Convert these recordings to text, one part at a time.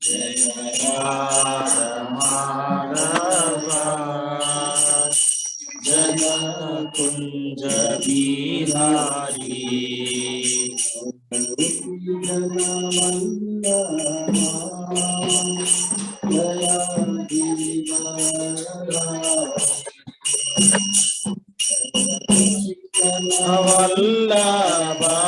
जय राधा माधव जनक कुंज बिहारी वल्लभा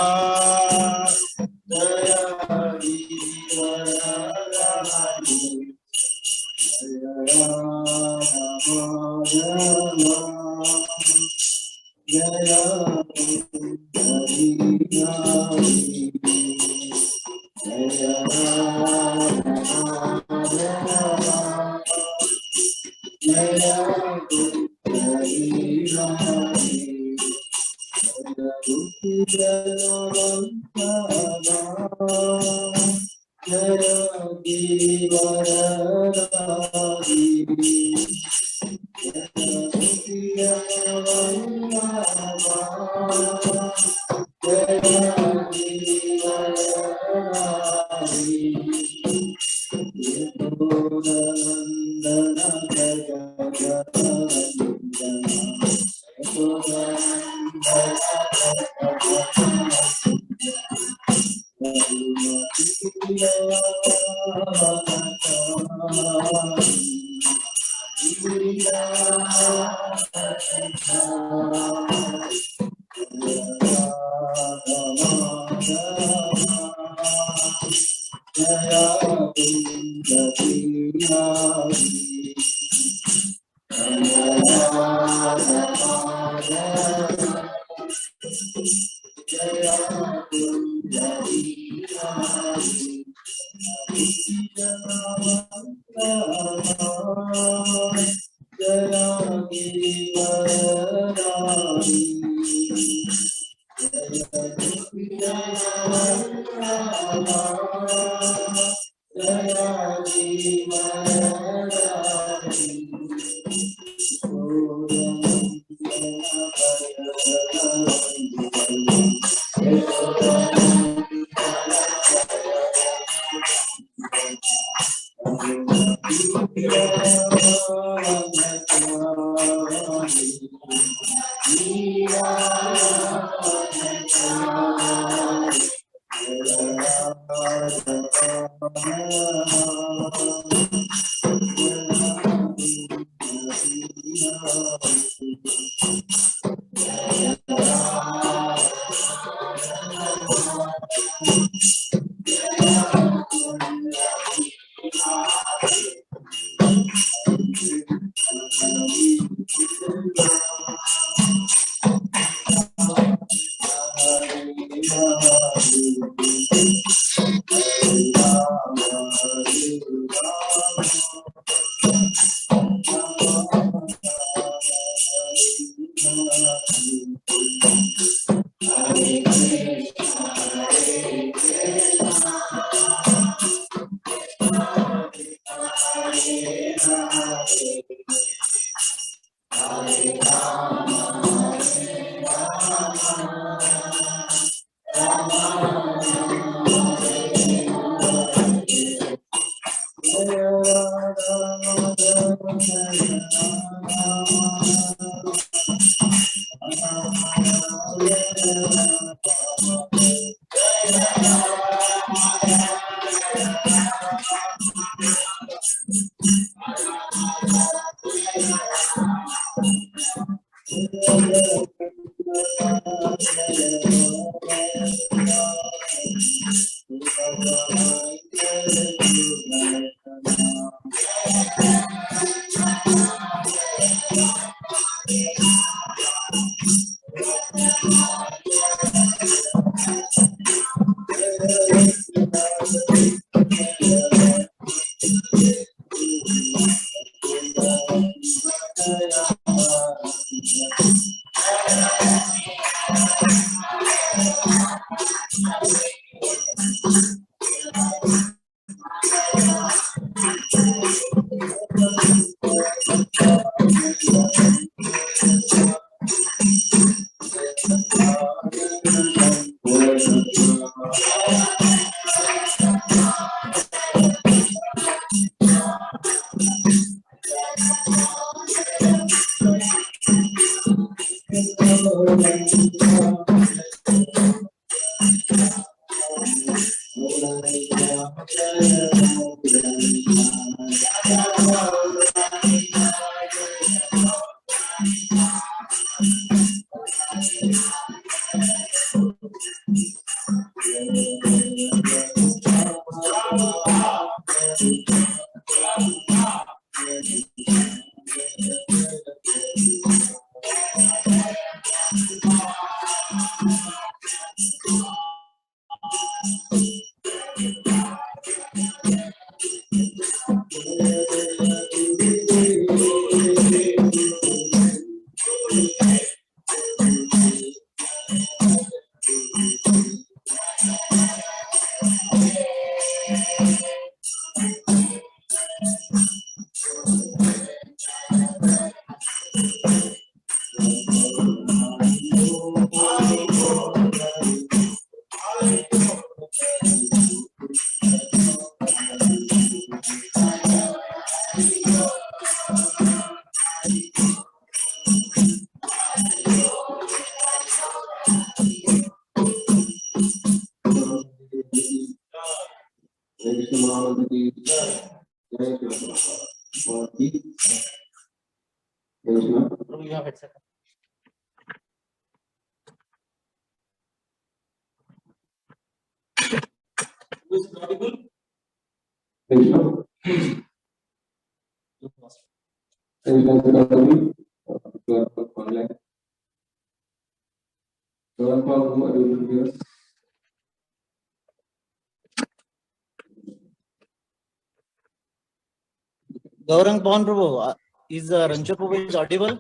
Gaurang Pawan Prabhu, is Ranjit Prabhu is audible?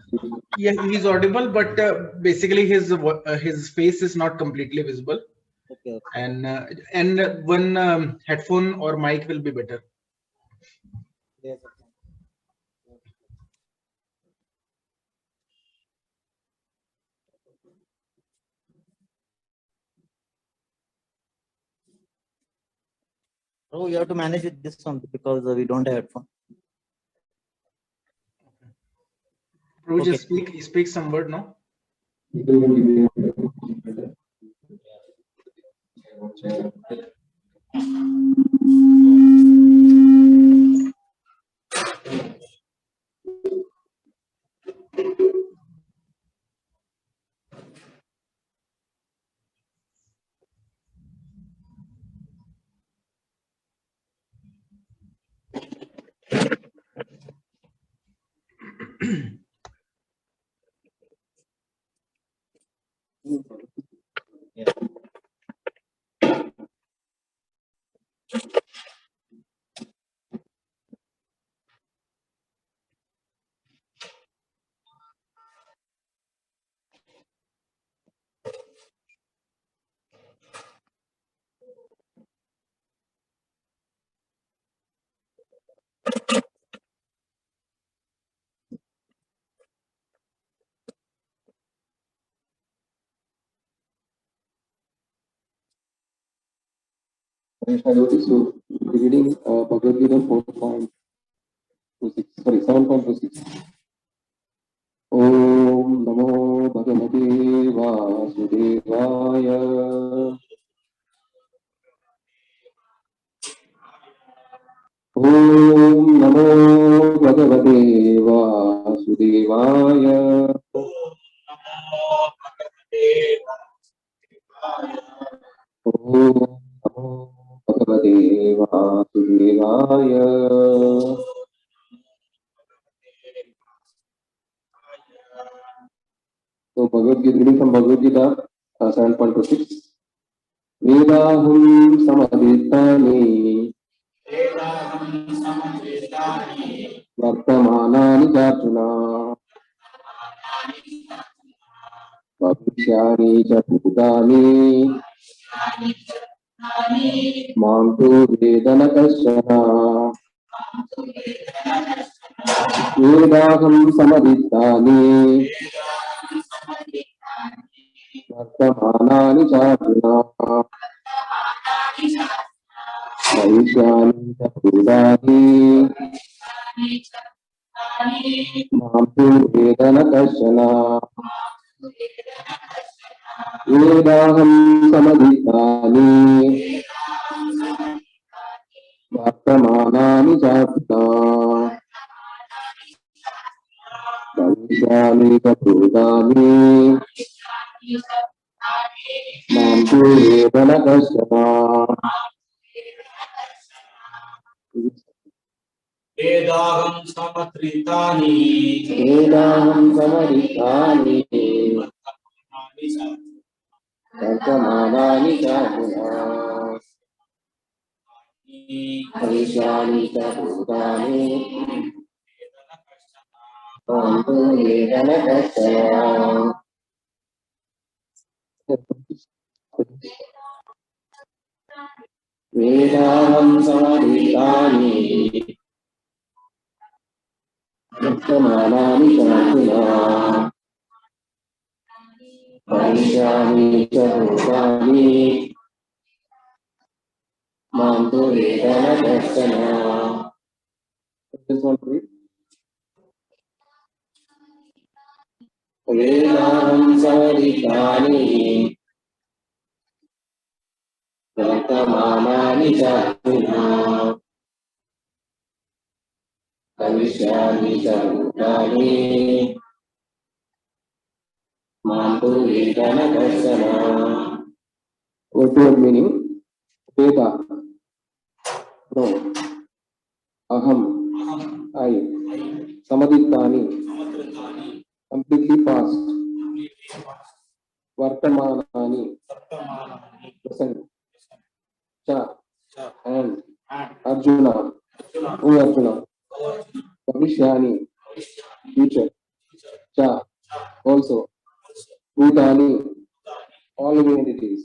Yeah, he is audible, but basically his face is not completely visible. Okay. And one headphone or mic will be better. Yes. Oh, you have to manage with this one because we don't have headphone. Prabhu, just speak some word, no? Yeah. So, reading Bhagavad Gita 4.26, sorry, 7.26. Om Namo Bhagavate Vasudevaya. Om Namo Bhagavate Vasudevaya. Om Namo Bhagavate Vasudevaya. So Bhagavad Gita, reading from Bhagavad Gita 7.26. Vedahum samaditani vartamanani jatuna bhavishyani cha bhutani mantu vedana kasyana. Vedahum samaditani vartamanani jatuna bhavishyani cha bhutani mantu vedana kasyana. Vedaham samaditani वर्तमानानि चार्जुन भविष्यानि च भूतानि मां तु एव न कश्चन। वेदाहं समत्रितानि वेदाहं समरितानि वर्तमानानि चार्जुन भविष्यानि च भूतानि मां तु एव न कश्चन। वेदाहं समरितानि वर्तमानानि चार्जुन भविष्यानि च भूतानि मां तु एव न कश्चन। वेदाहं समरितानि वर्तमानानि चार्जुन भविष्यानि च भूतानि मां तु एव न कश्चन। What is meaning? Veda. No. Aham. I. Samaditani. Completely past. Vartamanani. Present. Cha. And. Arjuna. Who Arjuna? Bhavishyani. Future. Cha. Also. Bhutani. All living entities.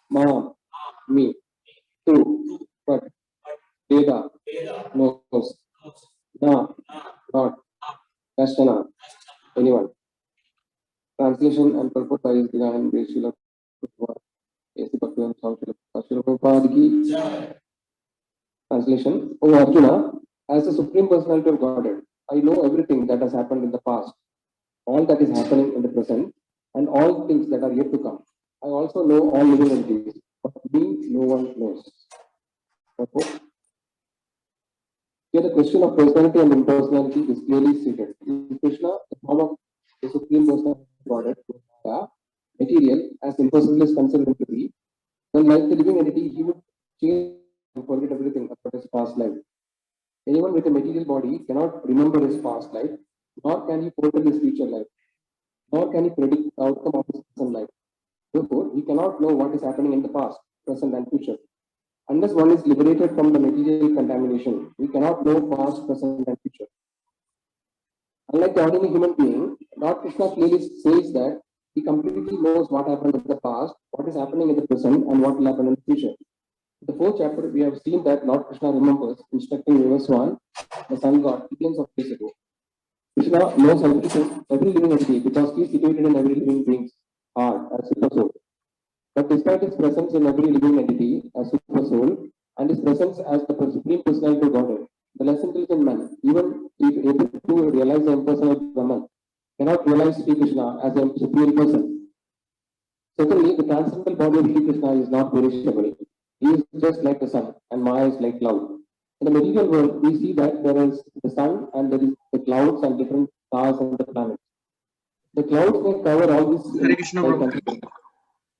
Ma. Me. Tu. But. Veda. Knows. Na. Not. Kashana. Anyone. Translation and purport by His Divine Grace Srila A.C. Bhaktivedanta Swami Srila Prabhupada ki. Translation. O Arjuna, as the Supreme Personality of Godhead, I know everything that has happened in the past, all that is happening in the present, and all things that are yet to come. I also know all living entities, but me no one knows. Okay? Here the question of personality and impersonality is clearly stated. In Krishna, the form of the Supreme Personality of Godhead, material, as impersonal is considered to be, then like the living entity, he would change and forget everything about his past life. Anyone with a material body cannot remember his past life, nor can he foretell his future life, nor can he predict the outcome of his present life. Therefore, he cannot know what is happening in the past, present, and future. Unless one is liberated from the material contamination, we cannot know past, present, and future. Unlike the ordinary human being, Lord Krishna clearly says that he completely knows what happened in the past, what is happening in the present, and what will happen in the future. In the fourth chapter, we have seen that Lord Krishna remembers instructing Vivaswan, the sun god, billions of years ago. Krishna knows every living entity because he is situated in every living being's heart as super soul. But despite his presence in every living entity as super soul and his presence as the Supreme Personality of Godhead, the less intelligent man, even if able to realize the impersonal Brahman, cannot realize Sri Krishna as a superior person. Secondly, the transcendental body of Sri Krishna is not perishable. He is just like the sun, and Maya is like cloud. In the material world, we see that there is the sun and there is the clouds and different stars and the planets. The clouds may cover all these, Hare Krishna, Prabhu.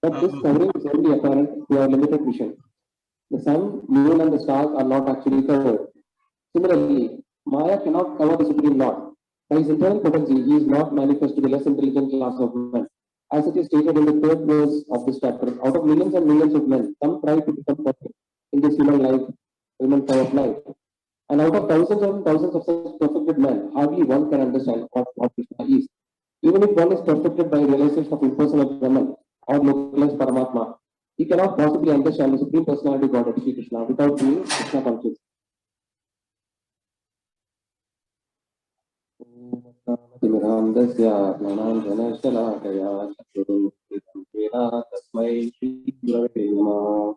but this covering is only apparent to our limited vision. The sun, moon, and the stars are not actually covered. Similarly, Maya cannot cover the Supreme Lord. By his internal potency, he is not manifest to the less intelligent class of men. As it is stated in the third verse of this chapter, out of millions and millions of men, some try to become perfect in this human life, human form of life. And out of thousands and thousands of such perfected men, hardly one can understand what Krishna is. Even if one is perfected by realization of impersonal Brahman or localized Paramatma, he cannot possibly understand the Supreme Personality of Godhead, Sri Krishna, without being Krishna conscious. तस्मै श्री गुरवे नमः।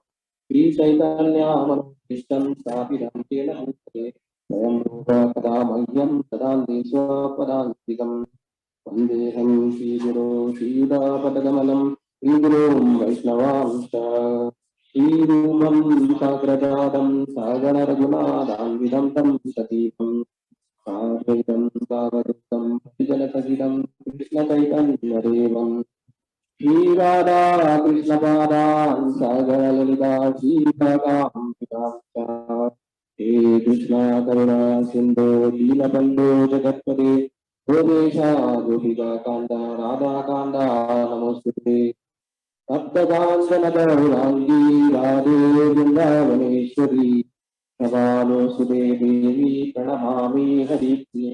श्री चैतन्यामनुष्ठितं स्थापितं तेन भूतले स्वयं रूप कदा मह्यं ददाति स्वपदान्तिकं। वन्देऽहं श्रीगुरो श्रीयुतापदकमलं श्रीगुरों वैष्णवांश्च। श्रीरूपं साग्रजातं सागण रघुनाथान्वितं तं सतीतं साद्वैतं सावधूतं जनसहितं कृष्णचैतन्यदेवं श्रीराधा कृष्णपादान् सागण ललिता श्रीकाकां पिताश्च हे कृष्णा करुणा सिन्धो दीनबन्धो जगत्पते गोपेशा गोपिका कान्ता राधा कान्ता नमोस्तुते सप्तकाञ्चनगौराङ्गी राधे वृन्दावनेश्वरी नमामोऽस्तुते देवी प्रणमामि हरिप्रिये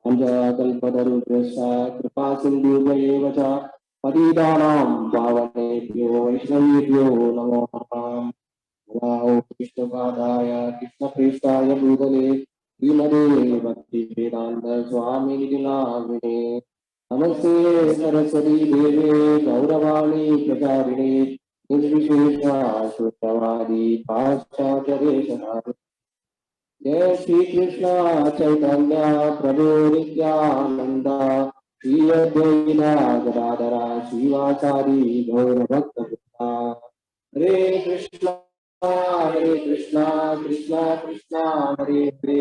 कल्पतरुभ्यश्च कृपा सिन्धुभ्येव च पतितानां पावनेभ्यो वैष्णवेभ्यो नमो नमः नमो कृष्णपादाय कृष्णप्रेष्ठाय भूतले श्रीमते भक्तिवेदान्त स्वामिनिधि नामिने नमस्ते सरस्वती देवे गौरवाणी प्रचारिणे निर्विशेषा शुद्धवादी पाश्चात्यदेशनाथ जय श्री कृष्ण चैतन्य प्रभु नित्यानंद श्री अद्वैता गदाधरा श्रीवासादि गौर भक्त हरे कृष्णा कृष्णा कृष्णा हरे हरे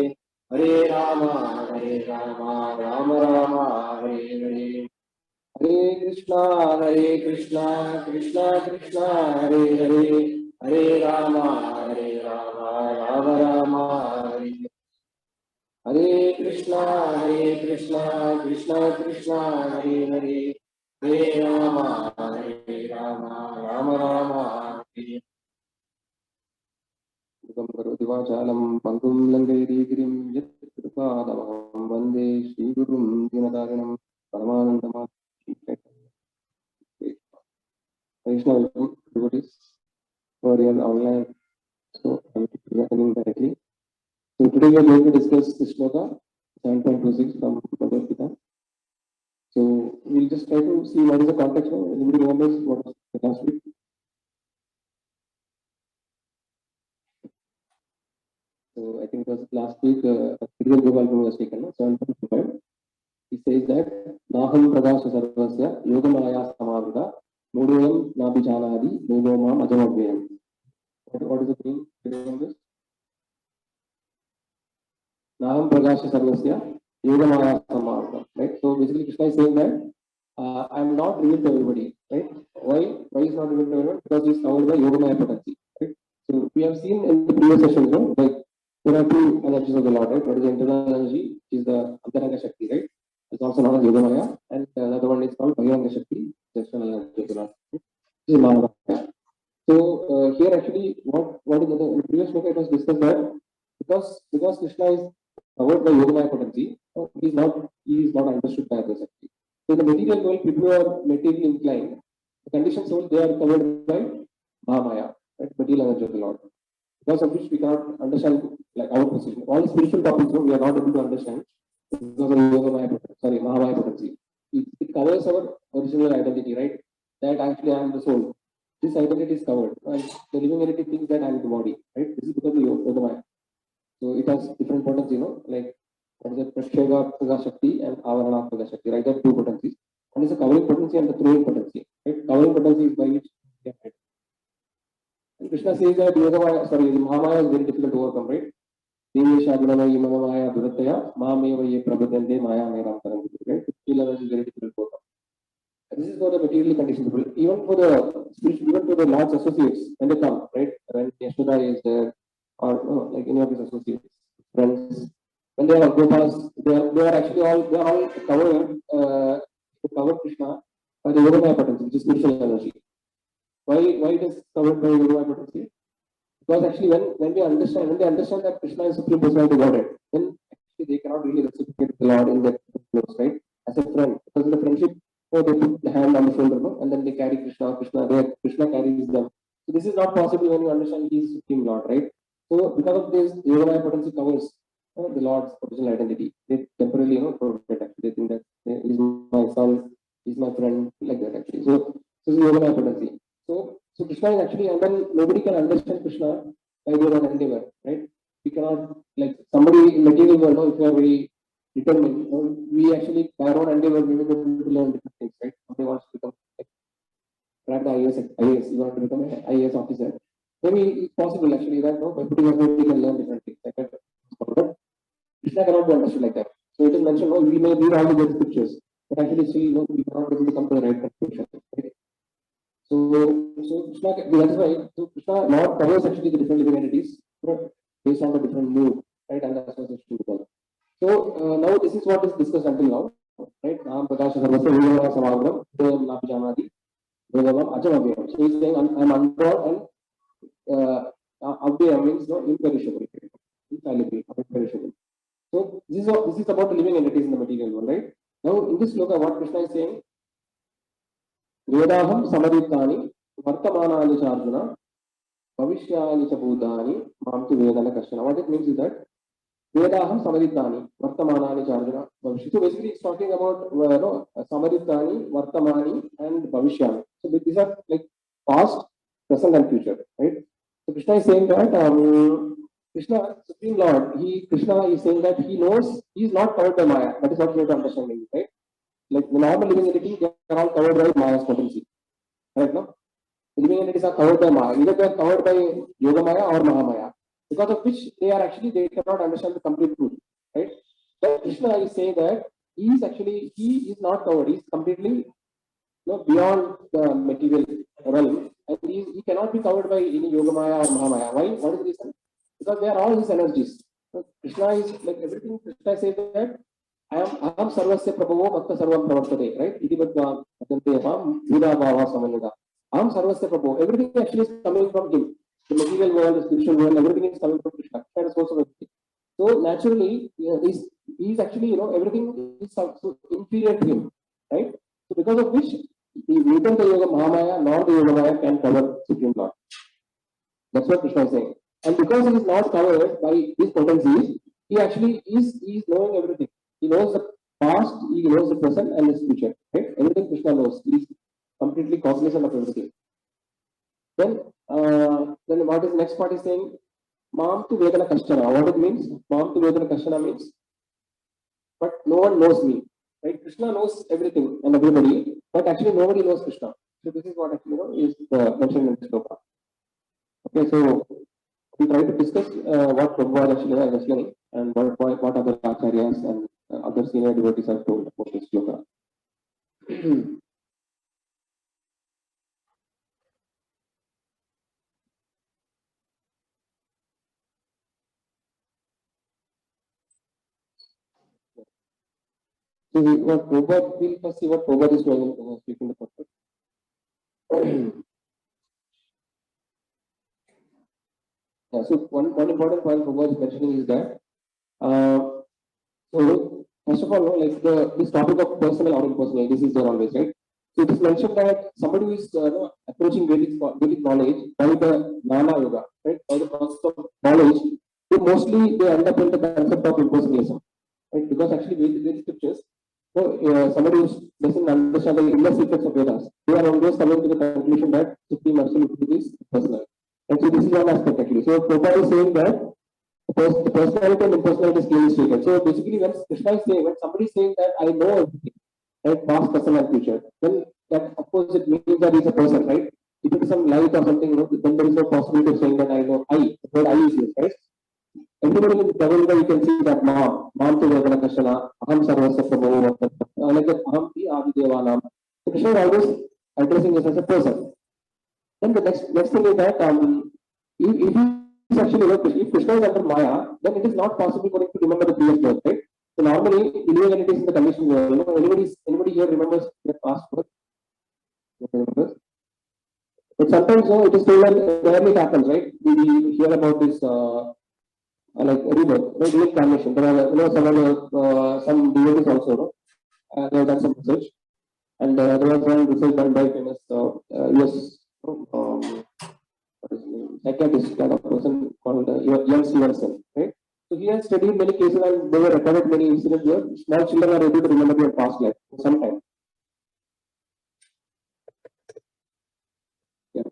हरे राम राम राम हरे हरे हरे कृष्णा कृष्णा कृष्णा हरे हरे हरे राम राम राम हरे हरे कृष्णा कृष्णा कृष्णा हरे हरे हरे राम राम हरे करोति वाचालं पङ्गुं लङ्घयितगिरिं यत्कृपादमहं वन्दे श्रीगुरुं दीनतारिणं परमानन्दमाधवं Krishna devotees for your online. So I'm presenting directly. So today we are going to discuss this shloka 7.26 from Bhagavad Gita. So we'll just try to see what is the context now. Anybody remembers what was the last week? So I think it was last week, Sridhar Gopal was taken, 7.25. He says that Naham Pradash Sarvasya Yogamaya Samavida Mudayam Nabhijanadi Yogoma Ajamabhyam. What is the meaning? Do you remember this? Naham Pradash Sarvasya Yogamaya Samavida. Right? So basically Krishna is saying that I am not revealed to everybody. Right? Why is not revealed to everyone? Because he is covered by Yogamaya potency. Right? So we have seen in the previous session, like there are two energies of the Lord, right? What is the internal energy? Is the Antaranga Shakti, right? It's also known as Yogamaya, and the other one is called Bahiranga Shakti, the external energy of the Lord. This is Mahamaya. So here actually, what is the previous book it was discussed that because Krishna is covered by Yogamaya potency, he is not understood by the Shakti. So the material world, people who are materially inclined, the conditioned soul, they are covered by Mahamaya, right? Material energy of the Lord. Because of which we cannot understand like our position. All spiritual topics we are not able to understand because of Mahamaya potency. It covers our original identity, right? That actually I am the soul. This identity is covered. And the living entity thinks that I am the body, right? This is because of Yogamaya. So it has different potencies, like what is the Prashyoga Shakti and Avarana Shakti, right? There are two potencies. One is the covering potency and the throwing potency. Right? Covering potency is by which and Krishna says that Mahamaya is very difficult to overcome, right? Devesha Gunana Yimamaya Durataya, Mahameva Ye Prabhadande Maya Meram Tarangu, right? Feel is very difficult to overcome. This is for the materially conditioned people. Even for the Lord's associates, when they come, right? When Yashoda is there, or like any of his associates, friends, when they are Gopas, they are actually all covered Krishna by the Yogamaya potency, which is spiritual energy. Why it is covered by Yogamaya potency? Because actually when they understand that Krishna is Supreme Personality Godhead, then actually they cannot really reciprocate the Lord in that close, right? As a friend, because in the friendship, they put the hand on the shoulder, and then they carry Krishna carries them. So this is not possible when you understand He is Supreme Lord, right? So because of this, Yogamaya potency covers the Lord's original identity. They temporarily, forget actually. They think that He is my son, He is my friend, like that actually. So this is Yogamaya potency. So Krishna is actually, and then nobody can understand Krishna by their own endeavor, right? We cannot, like somebody in material world, if you are very determined, we actually, by our own endeavor, we will be able to learn different things, right? Somebody wants to become like crack the IAS, you want to become an IAS officer. Maybe it's possible actually that no, by putting effort we can learn different things. Like that. But Krishna cannot be understood like that. So it is mentioned, no, we may read all the good scriptures, but actually still, you know, we cannot able to come to the right conclusion. Right? So Krishna, that is why so Krishna Lord covers actually the different living entities, you know, based on the different mood, right, and the association with them. So now this is what is discussed until now, right? Nam Prakash Sarvasya Vijaya Samagram, Devam Napi Janati, Devam Ajamabhyam. So he's saying I'm unborn and Abhyam means no imperishable, infallible, imperishable. So this is about the living entities in the material world, right? Now in this sloka, what Krishna is saying, Vedaham Samaditani, Vartamanani Charjuna, Bhavishyani Chabudani, Mamtu Vedana Kashana. What it means is that Vedaham Samaditani, Vartamanani Charjuna, Bhavishya. So basically it's talking about Samaditani, Vartamani, and Bhavishyani. So these are like past, present, and future, right? So Krishna is saying that Krishna, Supreme Lord, Krishna is saying that he knows he is not covered by Maya. That is what we have to understand, right? Like the normal living entities, they are all covered by Maya's potency. Right now, the living entities are covered by Maya. Either they are covered by Yoga Maya or Mahamaya. Because of which they cannot understand the complete truth. Right? But Krishna is saying that he is not covered. He is completely beyond the material realm. And he cannot be covered by any Yoga Maya or Mahamaya. Why? What is the reason? Because they are all his energies. So Krishna is like everything. Krishna says that I am Sarvasya Prabhavo Bhakta Sarvam Pravartate, right? Iti Bhagavad Adanteham Vida Bhava Samanyuga. I am Sarvasya Prabhavo. Everything actually is coming from him. The material world, the spiritual world, everything is coming from Krishna. That is also everything. So naturally, he's actually, everything is so inferior to him, right? So because of which, neither the Yoga Mahamaya nor the Yoga Maya can cover Supreme Lord. That's what Krishna is saying. And because he is not covered by his potencies, he actually is knowing everything. He knows the past, he knows the present and his future. Right? Everything Krishna knows. He is completely cognizant of everything. Then what is the next part is saying? Mam tu Vedana Kashtana. What it means? Mam tu Vedana Kashtana means, but no one knows me. Right? Krishna knows everything and everybody, but actually nobody knows Krishna. So this is what actually is mentioned in this sloka. Okay, so we try to discuss what Prabhupada actually was explaining and what other acharyas and other senior devotees have told about this sloka. So what Prabhupada, we'll first see what Prabhupada is doing in speaking the purpose. Yeah, so one important point Prabhupada is mentioning is that so first of all, like this topic of personal or impersonal, this is there always, right? So it is mentioned that somebody who is approaching Vedic knowledge by the Jnana Yoga, right? By the process of knowledge, they end up in the concept of impersonalism, right? Because actually Vedic scriptures, so somebody who doesn't understand the inner secrets of Vedas, they are always coming to the conclusion that Supreme Absolute is personal. And so this is one aspect actually. So Prabhupada is saying that the personality and impersonality is clearly stated. So basically, when Krishna is saying, when somebody is saying that I know everything, right, past, present, and future, then that of course it means that he's a person, right? If it is some light or something, then there is no possibility of saying that I know I. The word I is used, right? Everybody in the Bhagavad you can see that Mam to Vedana Kashana, Aham Sarvasya Prabhu, like that Aham Ti Adidevanam. So Krishna is always addressing us as a person. Then the next thing is that if he actually, if Krishna is under Maya, then it is not possible for him to remember the previous birth, right? So normally, living entities in the conditioned world, anybody here remembers their past birth? But sometimes, it is still rarely happens, right? We hear about this, like rebirth, right? Reincarnation. There are, some devotees also, they have done some research, and there was one research done by famous US psychiatrist kind of person called Ian Stevenson, right? So he has studied many cases and they were recorded many incidents where small children are able to remember their past life sometime. Yeah.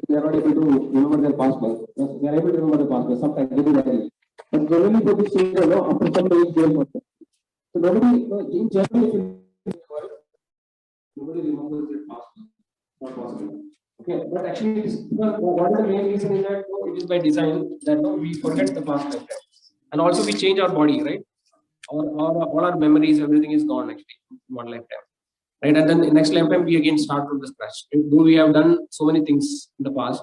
They are not able to remember their past life. They are able to remember the past life sometimes very rarely. But generally for these children, after some age they will. So nobody, in general, nobody remembers their past life. not possible. Okay, but actually, it is, what is the main reason is that it is by design that we forget the past lifetime, and also we change our body, right? All our memories, everything is gone actually in one lifetime, right? And then the next lifetime we again start from the scratch. Though we have done so many things in the past,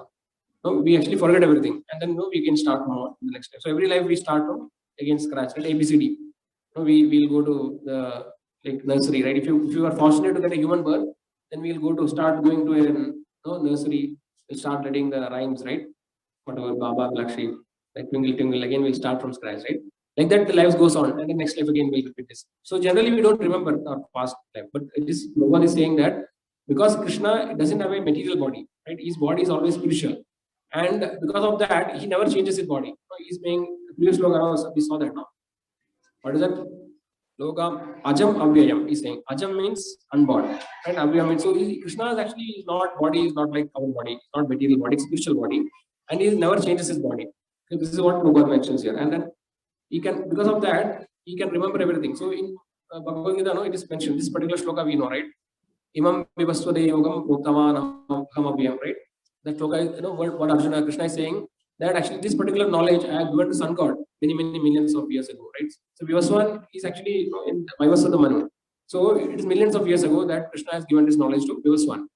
we actually forget everything, and then we again start from in the next life. So every life we start from again scratch, right? ABCD. We will go to the nursery, right? If you are fortunate to get a human birth, then we'll go to start going to a nursery. We'll start letting the rhymes, right? Whatever, Baba, Black Sheep, like Twinkle Twinkle. Again, we'll start from scratch, right? Like that, the life goes on, and the next life again we'll repeat this. So generally, we don't remember our past life, but it is Bhagavan is saying that because Krishna doesn't have a material body, right? His body is always spiritual, and because of that, he never changes his body. He's saying the previous slogan, we saw that, no? What is that? Loka Ajam Avyayam. He's saying Ajam means unborn, and Avyayam means so. Krishna is actually not body, is not like our body, it's not material body, it's spiritual body, and he never changes his body. So this is what Bhagavan mentions here, and then he can, because of that, he can remember everything. So in Bhagavad Gita, it is mentioned, this particular shloka we know, right? Imam vivasvade yogam bhuktavan avyayam, right? That shloka is, what Arjuna, Krishna is saying, that actually this particular knowledge I have given to Sun God many millions of years ago, right? So Vivaswan is actually in Vaivasvata Manu. So it is millions of years ago that Krishna has given this knowledge to Vivaswan.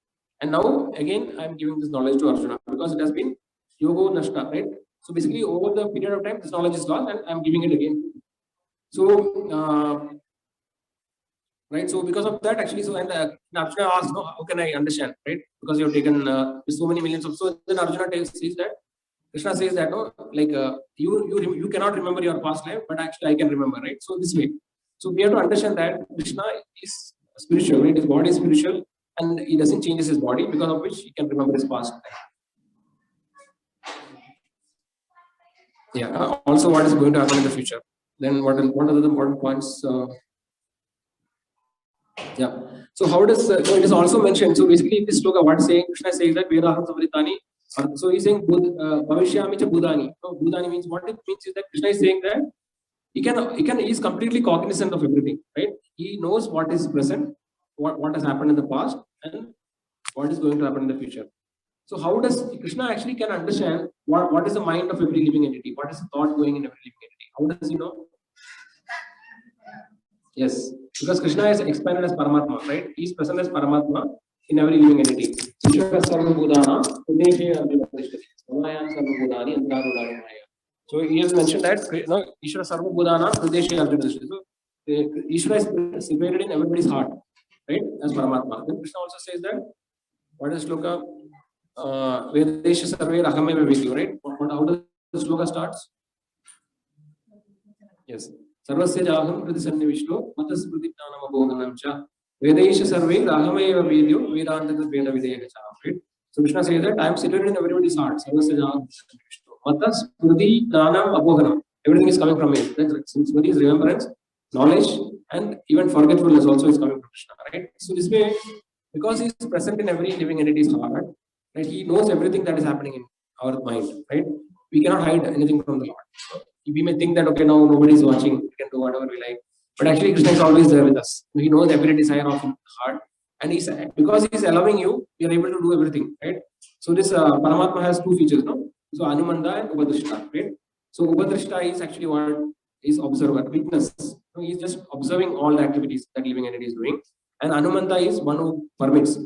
And now again I am giving this knowledge to Arjuna because it has been yogo nashta, right? So basically over the period of time this knowledge is lost and I am giving it again. So right, so because of that actually, so and Arjuna asks, how can I understand, right? Because you have taken so many millions of, so then Arjuna says that Krishna says that you cannot remember your past life, but actually I can remember, right? So this way, so we have to understand that Krishna is spiritual, right? His body is spiritual, and he doesn't change his body, because of which he can remember his past life. Yeah. Also, what is going to happen in the future? Then what are the important points? Yeah. So how does it is also mentioned? So basically, this sloka, what is saying? Krishna says that Vedaham Samritani. So he's saying Bhavishyami cha Budani. So Budani means, what it means is that Krishna is saying that he is completely cognizant of everything, right? He knows what is present, what has happened in the past, and what is going to happen in the future. So how does Krishna actually can understand what is the mind of every living entity? What is the thought going in every living entity? How does he know? Yes, because Krishna is expanded as Paramatma, right? He is present as Paramatma in every living entity. So he has mentioned that Ishvara Sarva Bhudana Hrideshe Arjuna. So Ishvara is situated in everybody's heart, right? As Paramatma. Then Krishna also says that, what is Shloka? Vedesha Sarve Rahame Vedyo, right? How does the Shloka starts? Yes. Sarvasya Jaham Pradisannhi Vishnu Matas Pradipnanam Abodhanam Cha Vedesha Sarve Rahame Vedyo Vedanta Veda Videha Cha, right? So Krishna says that I am situated in everybody's heart. Sarvasya Jaham Pradisannhi Vishnu Matas Pradipnanam Abodhanam. Everything is coming from him. Smriti is remembrance, knowledge, and even forgetfulness also is coming from Krishna, right? So this way, because he is present in every living entity's heart, right, he knows everything that is happening in our mind, right? We cannot hide anything from the Lord. We may think that, okay, now nobody is watching, we can do whatever we like. But actually, Krishna is always there with us. He knows every desire of his heart. And because he is allowing you, you are able to do everything, right? So this Paramatma has two features, no? So Anumanda and Upadrishta, right? So Upadrishta is actually what is observer, witness. So he is just observing all the activities that living entity is doing. And Anumanda is one who permits,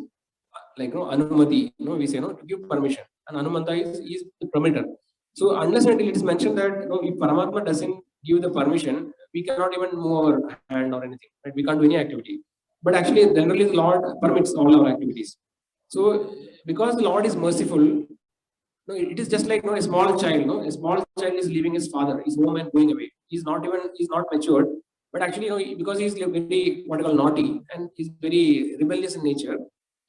like Anumati, we say to give permission. And Anumanda is the permitter. So unless until it is mentioned that if Paramatma doesn't give the permission, we cannot even move our hand or anything, right? We can't do any activity. But actually, generally the Lord permits all our activities. So because the Lord is merciful, it is just like a small child. A small child is leaving his father, his home, and going away. He's not matured, but actually, because he's very naughty and he's very rebellious in nature,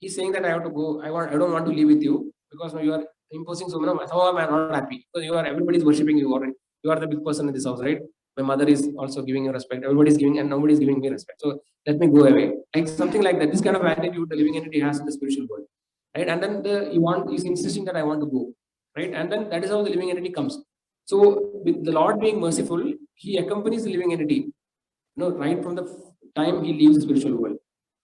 he's saying that I have to go. I don't want to live with you because you are imposing so many. I'm not happy because everybody is worshipping you, or you are the big person in this house, right? My mother is also giving you respect. Everybody is giving, and nobody is giving me respect. So let me go away. Like something like that. This kind of attitude the living entity has in the spiritual world, right? And then he's insisting that I want to go, right? And then that is how the living entity comes. So with the Lord being merciful, he accompanies the living entity, right from the time he leaves the spiritual world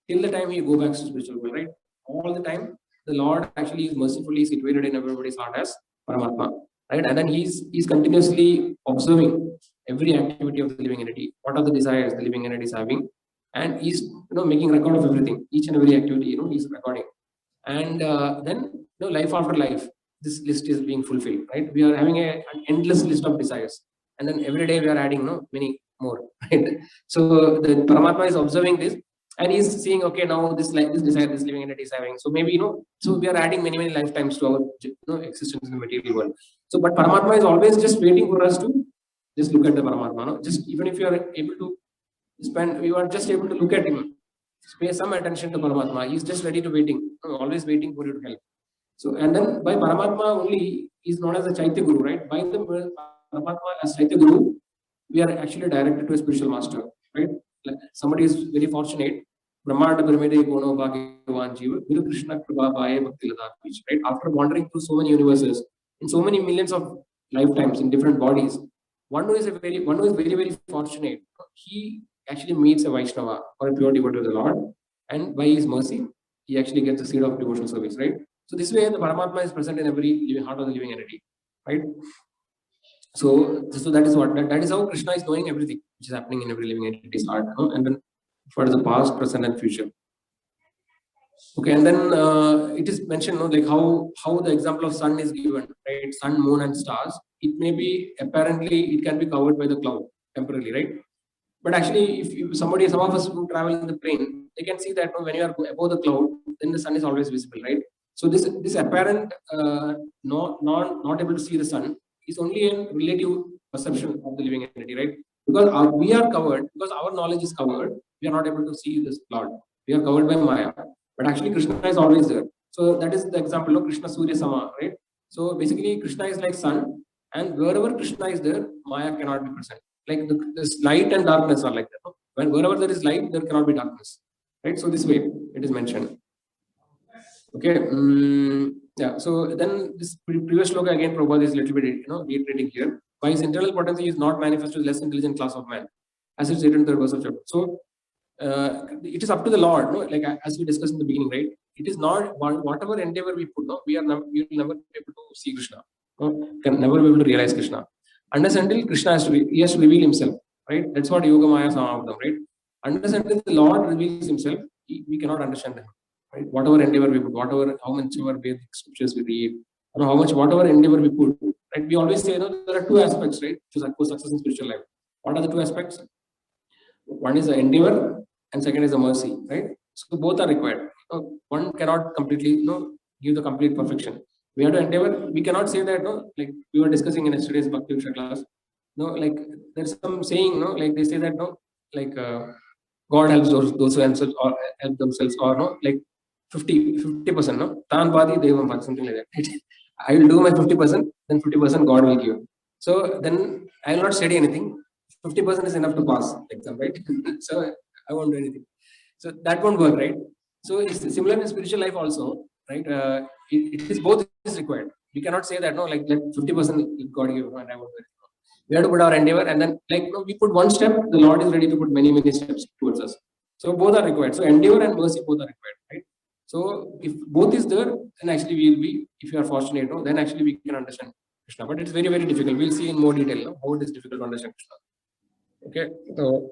till the time he goes back to the spiritual world, right? All the time the Lord actually is mercifully situated in everybody's heart as Paramatma, right? And then he's continuously observing every activity of the living entity. What are the desires the living entity is having, and he's making record of everything, each and every activity. He's recording, and then life after life, this list is being fulfilled, right? We are having an endless list of desires, and then every day we are adding many more, right? So the Paramatma is observing this, and he's seeing, okay, now this desire this living entity is having. So maybe so we are adding many lifetimes to our existence in the material world. So, but Paramatma is always just waiting for us to just look at the Paramatma. No? Just even if you are able to you are just able to look at him, pay some attention to Paramatma. He's just ready to waiting, always waiting for you to help. So, and then by Paramatma only, he's known as a Chaitya Guru, right? By the Paramatma as Chaitya Guru, we are actually directed to a spiritual master, right? Like somebody is very fortunate. Brahmanda Brahmede Gono Bhagavan Jiva, Guru Krishna Kripa Bhaya Bhakti Lada, right? After wandering through so many universes, in so many millions of lifetimes in different bodies, one who is very fortunate, he actually meets a Vaishnava or a pure devotee of the Lord, and by his mercy, he actually gets a seed of devotional service, right? So this way, the Paramatma is present in every living heart of the living entity, right? So that is that is how Krishna is knowing everything which is happening in every living entity's heart, and then for the past, present, and future. Okay, and then it is mentioned, like how the example of sun is given, right? Sun, moon, and stars. It may be apparently it can be covered by the cloud temporarily, right? But actually, if some of us who travel in the plane, they can see that when you are above the cloud, then the sun is always visible, right? So this apparent not able to see the sun is only a relative perception of the living entity, right? Because we are covered, because our knowledge is covered, we are not able to see this cloud. We are covered by Maya, but actually Krishna is always there. So that is the example of Krishna Surya Sama, right? So basically, Krishna is like sun, and wherever Krishna is there, Maya cannot be present. Like this light and darkness are like that. No? Wherever there is light, there cannot be darkness, right? So this way it is mentioned. Okay, yeah. So then this previous shloka again, Prabhupada is little bit reiterating here. By his internal potency is not manifest to the less intelligent class of man, as it's written in the verse of chapter. So it is up to the Lord, like as we discussed in the beginning, right? It is not whatever endeavor we put, we will never be able to see Krishna, can never be able to realize Krishna, unless until Krishna has to reveal himself, right? That's what Yoga Maya Samavadam, right? Unless until the Lord reveals himself, we cannot understand him, right? Whatever endeavor we put, how much our Vedic scriptures we read, whatever endeavor we put, right? We always say, there are two aspects, right, to success in spiritual life. What are the two aspects? One is the endeavor, and second is the mercy, right? So both are required. One cannot completely, give the complete perfection. We have to endeavor. We cannot say that, like we were discussing in yesterday's Bhakti Viksha class. Like there's some saying, like they say that, like God helps those who help themselves, or like 50%, Tan Badi Devam Badi, something like that. Right? I will do my 50%, then 50% God will give. So then I will not study anything. 50% is enough to pass the exam, right? So I won't do anything. So that won't work, right? So it's similar in spiritual life also, right? It is both is required. We cannot say that, like 50% God give, and I won't do it. We have to put our endeavor, and then we put one step, the Lord is ready to put many steps towards us. So both are required. So endeavor and mercy both are required, right? So if both is there, then actually we will be, if you are fortunate, then actually we can understand Krishna. But it's very difficult. We'll see in more detail how it is difficult to understand Krishna. Okay, so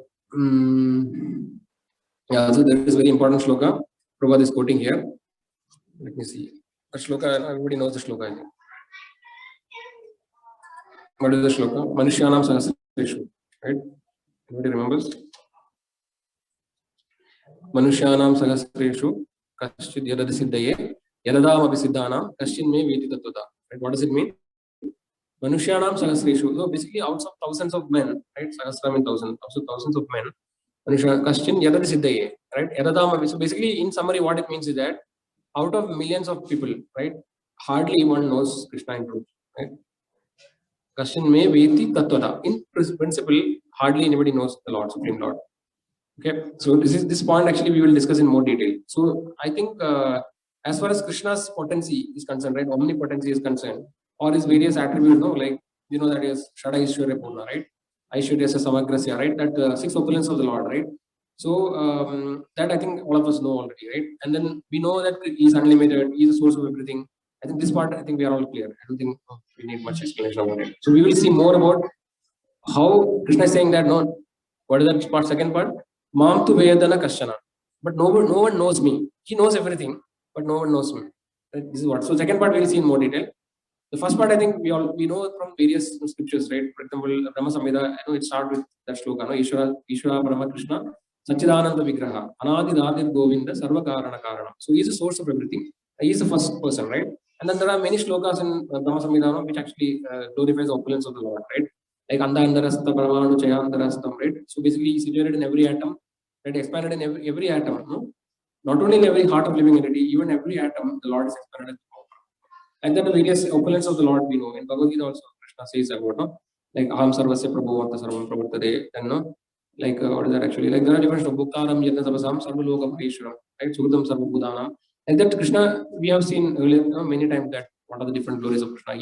yeah, so there is very important shloka Prabhupada is quoting here. Let me see. The shloka, everybody knows the shloka, I think. What is the shloka? Manushyanam Sahasreshu, right? Everybody remembers? Manushyanam Sahasreshu Kaschid Yadad Siddhaye Yadadam Abhisiddhanam Kaschin Me Veti Tattva. Right? What does it mean? Manushyanam Sahasreshu. So basically, out of thousands of men, right? Sahasram means thousands of men. Kaschin Yadad Siddhaye, right? Yadadam. So basically, in summary, what it means is that out of millions of people, right, hardly one knows Krishna in truth, right? Kaschin Me Veti Tattva. In principle, hardly anybody knows the Lord, Supreme Lord. Okay, so this point actually we will discuss in more detail. So I think as far as Krishna's potency is concerned, right, omnipotency is concerned, or his various attributes, like that is Shada Ishwarya Purna, right? Aishwarya Samagrasya, right? That 6 opulence of the Lord, right? So that I think all of us know already, right? And then we know that he is unlimited, he is the source of everything. I think this part, I think we are all clear. I don't think we need much explanation about it. So we will see more about how Krishna is saying that, no, what is that part, second part? Mam tu Vedana Kashana. But no one knows me. He knows everything, but no one knows me. Right? This is what. So second part we will see in more detail. The first part I think we know from various scriptures, right? For example, Brahma Samhita, I know it starts with that shloka, no? Ishvara Brahma Krishna, Sachidananda Vigraha, Anadi Radit Govinda, Sarva Karana Karana. So he is the source of everything. He is the first person, right? And then there are many shlokas in Brahma Samhita which actually glorifies the opulence of the Lord, right? Like Anda Andarasta Paramanu Chayandarastam, right? So basically he is situated in every atom, right? Expanded in every atom, no? Not only in every heart of living entity, even every atom, the Lord is expanded. And then the various opulence of the Lord we know. In Bhagavad Gita also, Krishna says about, no? Like Aham Sarvasya Prabhu Vanta Sarvam Pravartade, and no? Like what is that actually? Like there are different Bhuktaram Yatna Sabasam Sarvaloka Parishwaram, right? Sukadam Sarva Bhudanam. And that Krishna, we have seen earlier, many times that what are the different glories of Krishna.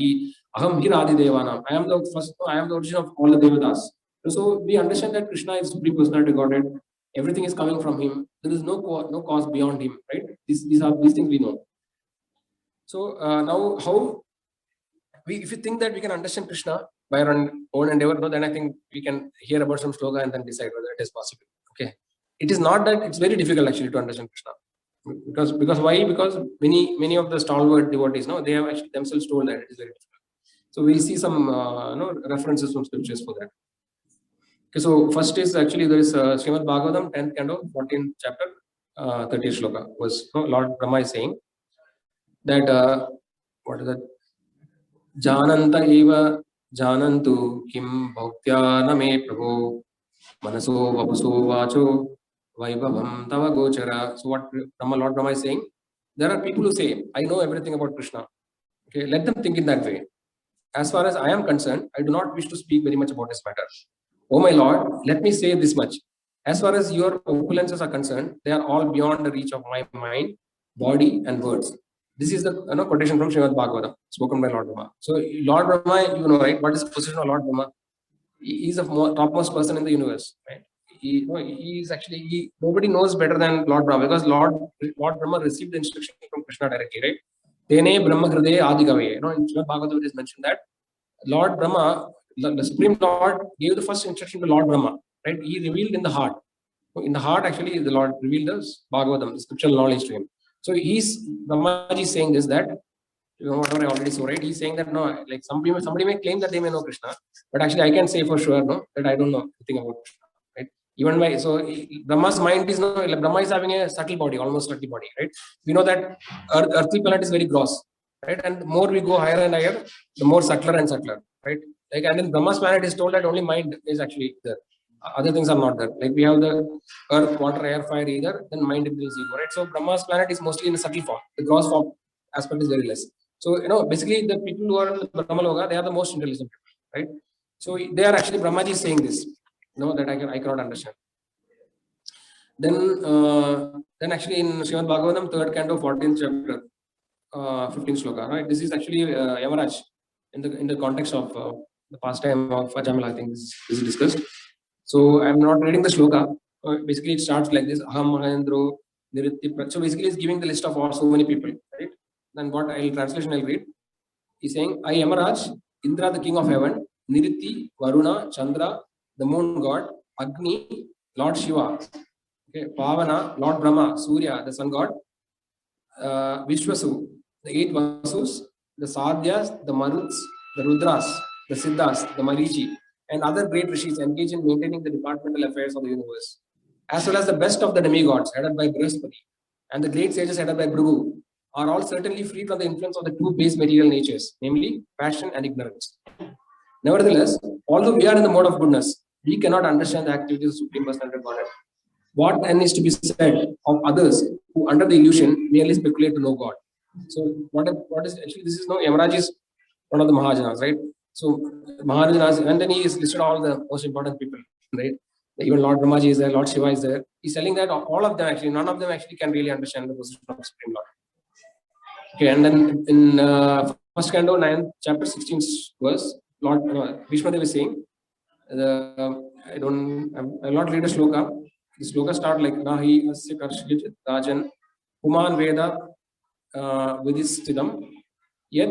Aham Hiradi Devanam. I am the first, I am the origin of all the Devatas. So we understand that Krishna is Supreme Personality Godhead. Everything is coming from him. There is no cause beyond him, right? These things we know. So now, how if you think that we can understand Krishna by our own endeavor, no, then I think we can hear about some sloka and then decide whether it is possible. Okay, it is not that it's very difficult actually to understand Krishna, because why? Because many of the stalwart devotees, no, they have actually themselves told that it is very difficult. So we'll see some references from scriptures for that. Okay, so first is actually there is Srimad Bhagavatam 10th canto 14th chapter 30th shloka was Lord Brahma is saying that what is that? Jananta eva janantu kim bhaktya name prabhu manaso vapuso vacho vaibhavam tava gochara. So what Lord Brahma is saying, there are people who say, I know everything about Krishna. Okay, let them think in that way. As far as I am concerned, I do not wish to speak very much about this matter. Oh my Lord, let me say this much. As far as your opulences are concerned, they are all beyond the reach of my mind, body, and words. This is the quotation from Srimad Bhagavatam, spoken by Lord Brahma. So Lord Brahma, you know, right? What is the position of Lord Brahma? He is the topmost person in the universe, right? He is actually, nobody knows better than Lord Brahma, because Lord Brahma received the instruction from Krishna directly, right? Tene Brahma Hridaye Adigave. In Srimad Bhagavatam it is mentioned that Lord Brahma, the Supreme Lord, gave the first instruction to Lord Brahma, right? He revealed in the heart. In the heart, actually, the Lord revealed the Bhagavatam, the scriptural knowledge to him. So Brahmaji is saying this, that, whatever I already saw, right? He's saying that, no, like somebody may claim that they may know Krishna, but actually I can say for sure, no, that I don't know anything about Krishna, right? Even by, so Brahma's mind is, no, like Brahma is having a subtle body, almost subtle body, right? We know that earthly planet is very gross, right? And the more we go higher and higher, the more subtler and subtler, right? Like, and then Brahma's planet is told that only mind is actually there. Other things are not there. Like we have the earth, water, air, fire, either, then mind is zero, right? So Brahma's planet is mostly in a subtle form. The gross form aspect is very less. So, basically the people who are in the Brahma Loka, they are the most intelligent people, right? So they are actually, Brahmaji is saying this, that I cannot understand. Then actually in Srimad Bhagavatam, 3rd canto, 14th chapter, 15th shloka, right? This is actually Yamaraj in the context of the pastime of Ajamila. I think this is discussed. So I'm not reading the shloka. Basically, it starts like this: Aham Mahendro Niritti. So basically, it's giving the list of all so many people, right? Then what translation I'll read. He's saying, I Yamaraj, Indra, the king of heaven, Niritti, Varuna, Chandra, the moon god, Agni, Lord Shiva, okay, Pavana, Lord Brahma, Surya, the sun god, Vishwasu, the 8 Vasus, the Sadhyas, the Maruts, the Rudras, the Siddhas, the Marichi, and other great rishis engage in maintaining the departmental affairs of the universe, as well as the best of the demigods headed by Brihaspati and the great sages headed by Bhrigu, are all certainly free from the influence of the two base material natures, namely passion and ignorance. Nevertheless, although we are in the mode of goodness, we cannot understand the activities of Supreme Personality of Godhead. What then is to be said of others who, under the illusion, merely speculate to know God? So, what is actually, this is Yamaraj is one of the Mahajanas, right? So Mahajanas, and then he is listed all the most important people, right? Even Lord Brahmaji is there, Lord Shiva is there. He's telling that all of them actually, none of them actually can really understand the position of the Supreme Lord. Okay, and then in 1st canto, 9th chapter, 16th verse, Lord Bhishma Dev is saying, I will not read a shloka. The sloka start like Nahi Asya Karshit Rajan Puman Veda Vidistidam Yet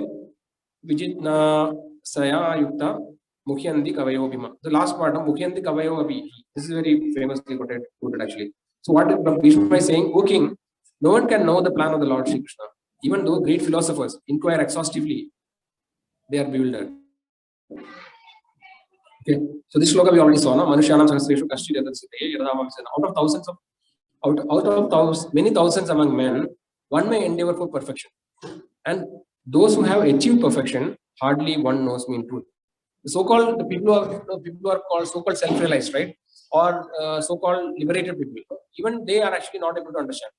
Vijitna Saya Yukta Mukhyandi Kavayo Bhima. The last part of Mukhyandi Kavayo Abhi. This is very famously quoted actually. So what Bhishma is saying, O king, no one can know the plan of the Lord Shri Krishna. Even though great philosophers inquire exhaustively, they are bewildered. Okay, so this shloka we already saw, na? Manushyanam sahasreshu kaschid yadatsite yadamam said. Out of thousands, many thousands among men, one may endeavor for perfection. And those who have achieved perfection, hardly one knows me in truth. The people who are called so-called self-realized, right? Or so-called liberated people, even they are actually not able to understand.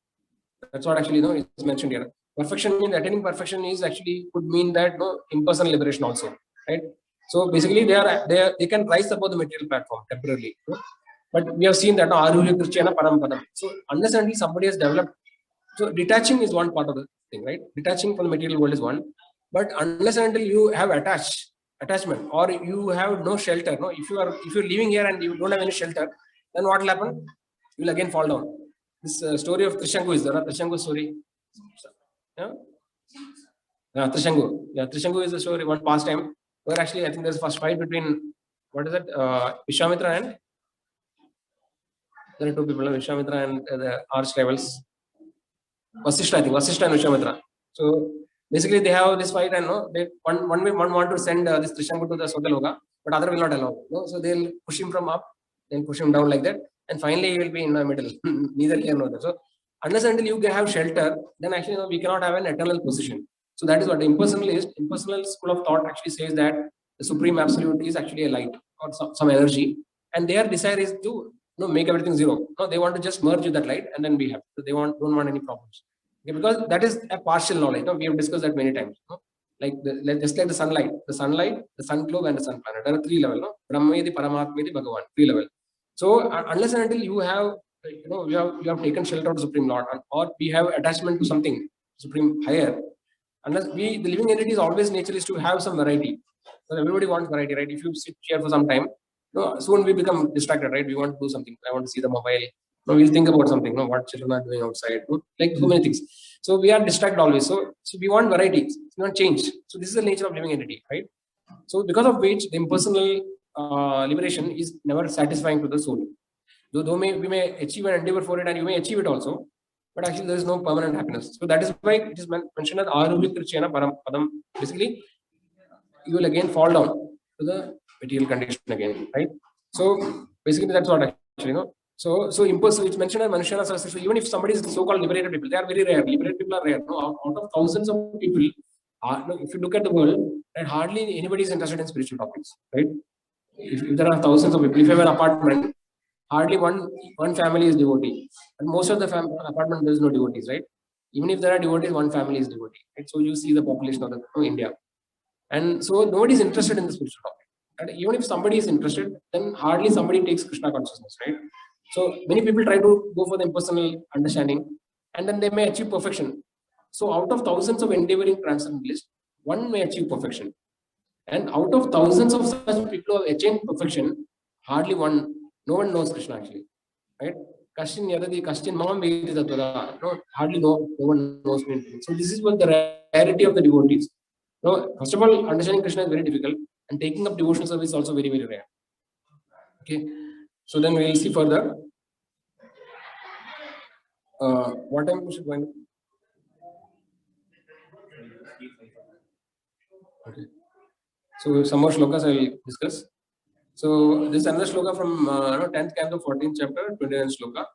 That's what actually is mentioned here. Perfection means attaining perfection is actually could mean that impersonal liberation also, right? So basically they can rise above the material platform temporarily. But we have seen that Arulya Krishna Parampadam. So unless until somebody has developed, so detaching is one part of the thing, right? Detaching from the material world is one. But unless until you have attachment or you have no shelter, if you're living here and you don't have any shelter, then what will happen? You will again fall down. This story of Trishangu is there, Trishangu story. Yeah? Trishangu. Yeah, Trishangu is a story, one pastime, where actually I think there's a first fight between, what is it, Vishwamitra and, there are two people, Vishwamitra and the arch rivals. Vasishtha, I think, Vasishtha and Vishwamitra. So basically they have this fight and one want to send this Trishangu to the Sotaloka, but other will not allow. So they'll push him from up, then push him down like that, and finally he will be in the middle, neither here nor there. So unless until you have shelter, then actually we cannot have an eternal position. So that is what the impersonal school of thought actually says, that the supreme absolute is actually a light or some energy, and their desire is to make everything zero. No, they want to just merge with that light and then be happy. So they don't want any problems. Okay, because that is a partial knowledge. We have discussed that many times. Like just like the sunlight, the sun globe, and the sun planet. There are three levels. Brahmedi, Paramatmedi, Bhagavan. Three levels. So unless and until you have, you have taken shelter of the Supreme Lord, or we have attachment to something supreme higher, unless the living entity is always nature is to have some variety. So everybody wants variety, right? If you sit here for some time, soon we become distracted, right? We want to do something. I want to see the mobile. We'll think about something. What children are doing outside. Like so many things. So we are distracted always. So we want variety. We want change. So this is the nature of living entity, right? So because of which the impersonal liberation is never satisfying to the soul. Though we may achieve and endeavor for it, and you may achieve it also, but actually there is no permanent happiness. So that is why it is mentioned as Arulya Krishna Parampadam. Basically, you will again fall down to the material condition again, right? So basically that's what actually, So impersonal, it's mentioned as Manushana Sahasreshu. Even if somebody is so-called liberated people, they are very rare. Liberated people are rare. Out of thousands of people, if you look at the world, right, hardly anybody is interested in spiritual topics, right? If there are thousands of people, if you have an apartment, hardly one family is devotee, and most of the apartment there is no devotees, right? Even if there are devotees, one family is devotee, right? So you see the population of India, and so nobody is interested in the spiritual topic. And even if somebody is interested, then hardly somebody takes Krishna consciousness, right? So many people try to go for the impersonal understanding, and then they may achieve perfection. So out of thousands of endeavoring transcendentalists, one may achieve perfection. And out of thousands of such people who have achieved perfection, hardly no one knows Krishna actually, right? Kashin yadadi kashin mam vedi tatvada. Hardly no one knows me. So this is what the rarity of the devotees. First of all, understanding Krishna is very difficult, and taking up devotional service is also very, very rare. Okay. So then we will see further. What time we should go? Okay. So some more shlokas I will discuss. So this is another shloka from 10th canto, 14th chapter, 29th shloka.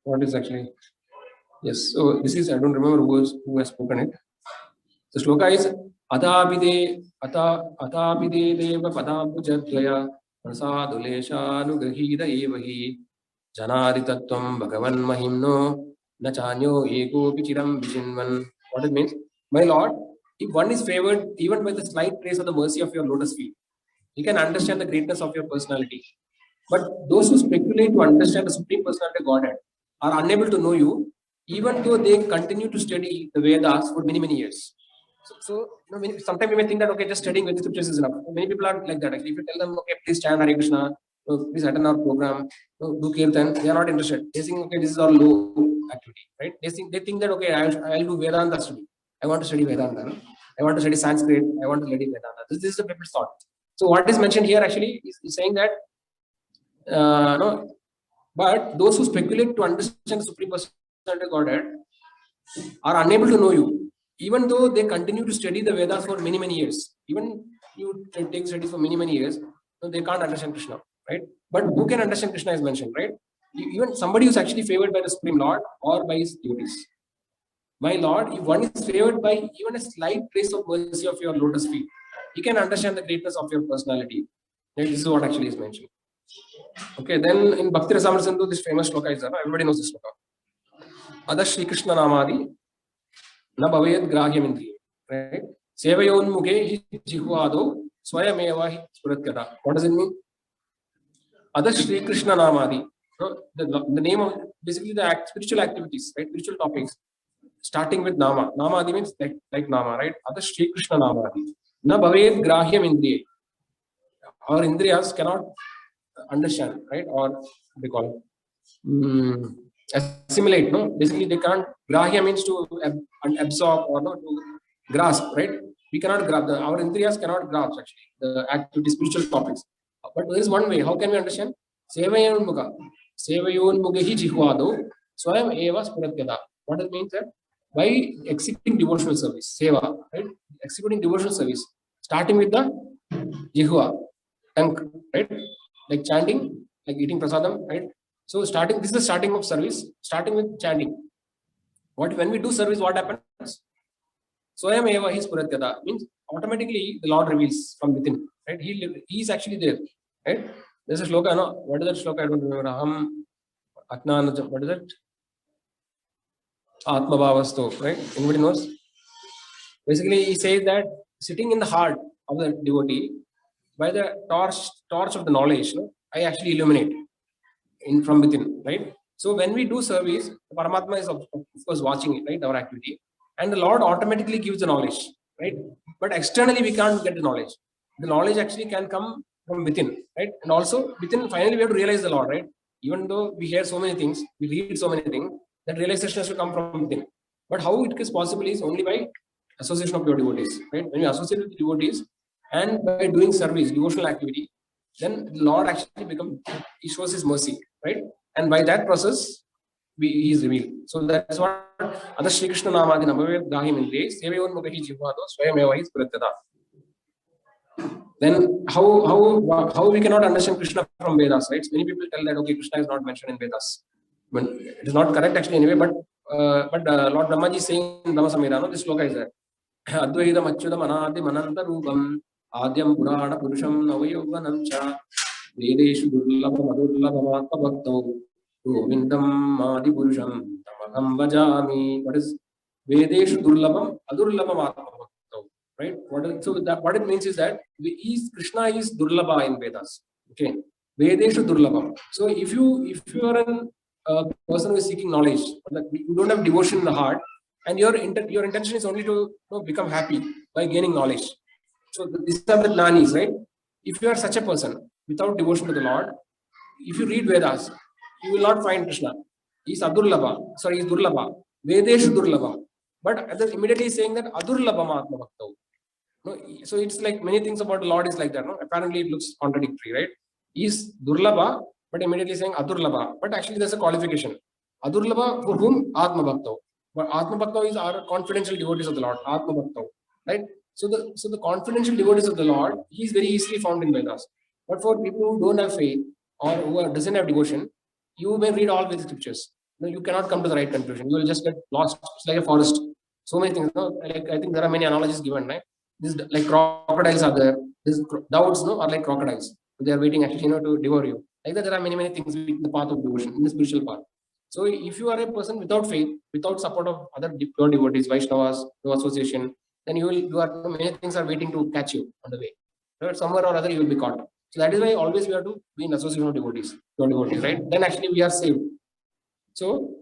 What is actually? Yes. So this is, I don't remember who has spoken it. The shloka is Atapide deva padambujadvaya prasaduleshanugrahida evahi janadi tattvam bhagavan mahimno nachanyo ego pichiram vichinvan. What it means? My Lord, if one is favored even by the slight trace of the mercy of your lotus feet, he can understand the greatness of your personality. But those who speculate to understand the Supreme Personality of Godhead are unable to know you, even though they continue to study the Vedas for many, many years. So sometimes we may think that, okay, just studying Vedic scriptures is enough. Many people are like that. Actually, if you tell them, okay, please chant Hare Krishna, please attend our program, do kirtan. They are not interested. They think, okay, this is our low activity, right? They think that, okay, I'll do Vedanta study. I want to study Vedanta. No? I want to study Sanskrit. I want to study Vedanta. This is the people's thought. So what is mentioned here actually is saying that, no, but those who speculate to understand the Supreme Personality of Godhead are unable to know you, even though they continue to study the Vedas for many, many years. Even you take studies for many, many years, so they can't understand Krishna, right? But who can understand Krishna is mentioned, right? Even somebody who's actually favored by the Supreme Lord or by his devotees. My Lord, if one is favored by even a slight trace of mercy of your lotus feet, he can understand the greatness of your personality. Right? This is what actually is mentioned. Okay, then in Bhakti Rasamrita Sindhu, this famous shloka is there. Everybody knows this shloka. Ada Shri Krishna Namadi na bhavayad grahyam indriye. Right? Sevayonmukhe hi jihvado swayameva hi spuratyata. What does it mean? Ada Shri Krishna Namadi. The name of basically the spiritual activities, right? Spiritual topics. Starting with Nama. Namadi means like Nama, right? Ada Shri Krishna Namadi. Na bhavayad grahyam indriye. Our indriyas cannot understand, right? Or they call assimilate, no? Basically, they can't. Grahya means to absorb or no, to grasp, right? We cannot grasp. Our indriyas cannot grasp actually the activity, spiritual topics. But there is one way. How can we understand? Sevayonmukha. Sevayonmukhi jihvado swayam eva spuratyata. What it means that by executing devotional service, seva, right? Executing devotional service, starting with the jihva, tongue, right? Like chanting, like eating prasadam, right? So this is the starting of service, starting with chanting. When we do service, what happens? Swayam eva hi spuratyata means automatically the Lord reveals from within, right? He is actually there, right? There's a shloka, no? What is that shloka? I don't remember. What is it? Atma Bhavasto, right? Anybody knows? Basically, he says that sitting in the heart of the devotee, by the torch of the knowledge, no, I actually illuminate from within, right? So when we do service, the Paramatma is of course watching it, right? Our activity, and the Lord automatically gives the knowledge, right? But externally we can't get the knowledge. The knowledge actually can come from within, right? And also within, finally we have to realize the Lord, right? Even though we hear so many things, we read so many things, that realization has to come from within. But how it is possible is only by association of your devotees, right? When you associate with the devotees and by doing service, devotional activity, then the Lord actually he shows his mercy, right? And by that process, he is revealed. So that's what Ada Shri Krishna Namadi Namavet Grahim Indriye Sevayon Jivado Swayameva hi Spuratyata. Then how we cannot understand Krishna from Vedas, right? Many people tell that okay, Krishna is not mentioned in Vedas. But it is not correct actually anyway, but Lord Brahmaji is saying in Brahma Samhita, no, this shloka is there. Advaitam achyudam anadi mananta rupam adyam purana purusham navayovanam cha vedeshu durlabam adurlabam atmabhaktau govindam adi purusham tamaham bhajami. What is vedeshu durlabam adurlabam atmabhaktau, right? What it means is that Krishna is durlabha in Vedas. Okay, vedeshu durlabam. So if you are a person who is seeking knowledge, that you don't have devotion in the heart, and your intention is only to become happy by gaining knowledge. So these are the jnanis, right? If you are such a person without devotion to the Lord, if you read Vedas, you will not find Krishna. He is Adurlabha. Sorry, he is Durlabha. Vedeshu Durlabha. But immediately saying that Adurlabham Atma Bhaktau. No, so it's like many things about the Lord is like that. No? Apparently it looks contradictory, right? He is Durlabha, but immediately saying Adurlabha. But actually there's a qualification. Adurlabha for whom? Atma Bhaktau. But Atma Bhaktau is our confidential devotees of the Lord. Atma Bhaktau. Right? So the confidential devotees of the Lord, he is very easily found in Vedas. But for people who don't have faith or who doesn't have devotion, you may read all the scriptures. No, you cannot come to the right conclusion. You will just get lost. It's like a forest. So many things. No? Like I think there are many analogies given, right? This like crocodiles are there. These doubts, no, are like crocodiles. They are waiting actually, to devour you. Like that, there are many things in the path of devotion, in the spiritual path. So if you are a person without faith, without support of other pure devotees, Vaishnavas, no association, then many things are waiting to catch you on the way. Right? Somewhere or other you will be caught. So that is why always we have to be in association of devotees, pure devotees, right? Then actually we are saved. So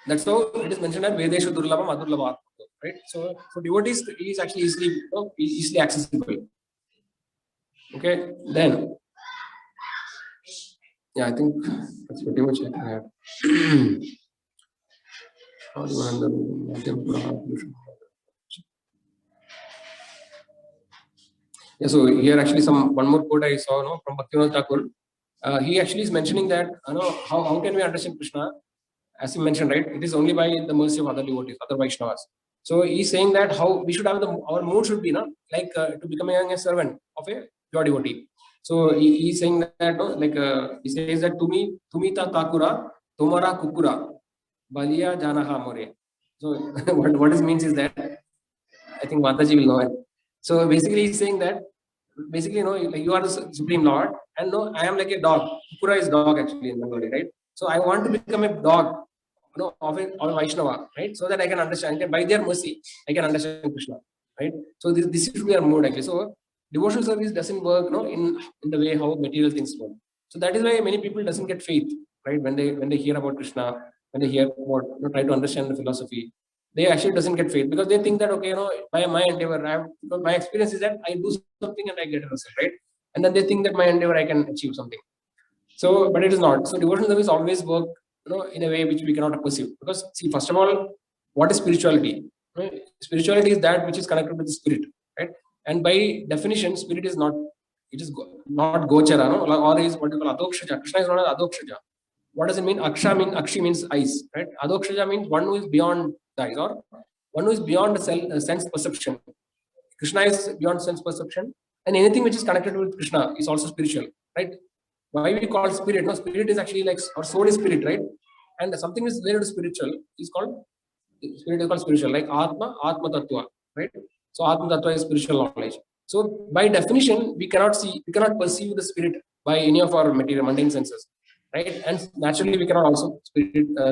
that's how it is mentioned at Vedeshu Durlabam Adurlabha, right? So for devotees, it is actually easily accessible. Okay, then Yeah, I think that's pretty much it. I had. Yeah, so here actually one more quote I saw, no, from Bhaktivinoda Thakur. He actually is mentioning that, how can we understand Krishna? As he mentioned, right, it is only by the mercy of other devotees, other Vaishnavas. So he's saying that how we should have our mood should be, to becoming a servant of a pure devotee. So he's saying that, he says that Tumita Thakura, Tomara Kukura, Balia Janaha More. So what this means is that, I think Mataji will know it. So basically he's saying that, basically, you are the Supreme Lord, and I am like a dog. Kukura is dog actually in Bengali, right? So I want to become a dog, of a Vaishnava, right? So that I can understand, and by their mercy, I can understand Krishna, right? So this should be our mood actually. So devotional service doesn't work, in the way how material things work. So that is why many people doesn't get faith, right? When they hear about Krishna, when they hear about, try to understand the philosophy, they actually doesn't get faith because they think that, okay, by my endeavor, my experience is that I do something and I get a result, right? And then they think that my endeavor I can achieve something. So, but it is not. So devotional service always work, in a way which we cannot perceive. Because see, first of all, what is spirituality? Right? Spirituality is that which is connected with the spirit, right? And by definition, spirit is not. It is not gochara, or is what you call adokshaja. Krishna is not an adokshaja. What does it mean? Akshi means eyes, right? Adokshaja means one who is beyond the eyes, or one who is beyond the sense perception. Krishna is beyond sense perception, and anything which is connected with Krishna is also spiritual, right? Why we call spirit? No, spirit is actually like our soul is spirit, right? And something is related to spiritual is called spiritual, like Atma Tattva, right? So Atma Tattva is spiritual knowledge. So by definition, we cannot perceive the spirit by any of our material mundane senses, right? And naturally, we cannot also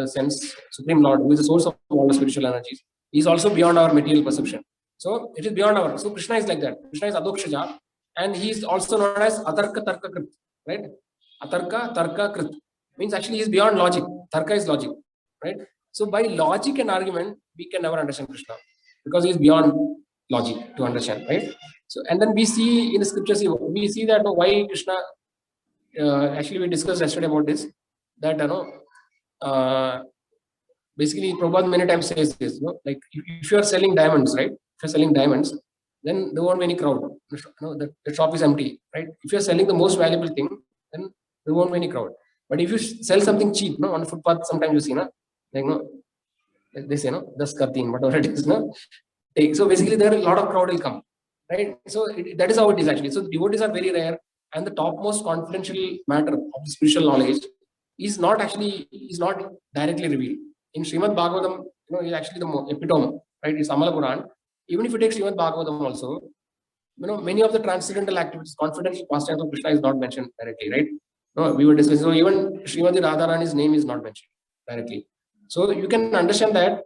sense Supreme Lord, who is the source of all the spiritual energies. He is also beyond our material perception. So it is beyond our. So Krishna is like that. Krishna is Adokshaja, and he is also known as Atarka Tarka Krit, right? Atarka Tarka Krit means actually he is beyond logic. Tarka is logic, right? So by logic and argument, we can never understand Krishna because he is beyond logic to understand, right? So and then we see in the scriptures, we see that why Krishna. Actually, we discussed yesterday about this. That basically, Prabhupada many times says this. Like if you are selling diamonds, right? If you are selling diamonds, then there won't be any crowd. The shop is empty, right? If you are selling the most valuable thing, then there won't be any crowd. But if you sell something cheap, on the footpath, sometimes you see, like they say, das kartin, whatever it is, So basically, there a lot of crowd will come, right? So that is how it is actually. So devotees are very rare, and the topmost confidential matter of the spiritual knowledge is not directly revealed. In Srimad Bhagavatam, is actually the epitome, right? It's Amala Puran. Even if you take Srimad Bhagavatam also, many of the transcendental activities, confidential pastimes of Krishna is not mentioned directly, right? No, we were discussing. So even Srimati Radharani's name is not mentioned directly. So you can understand that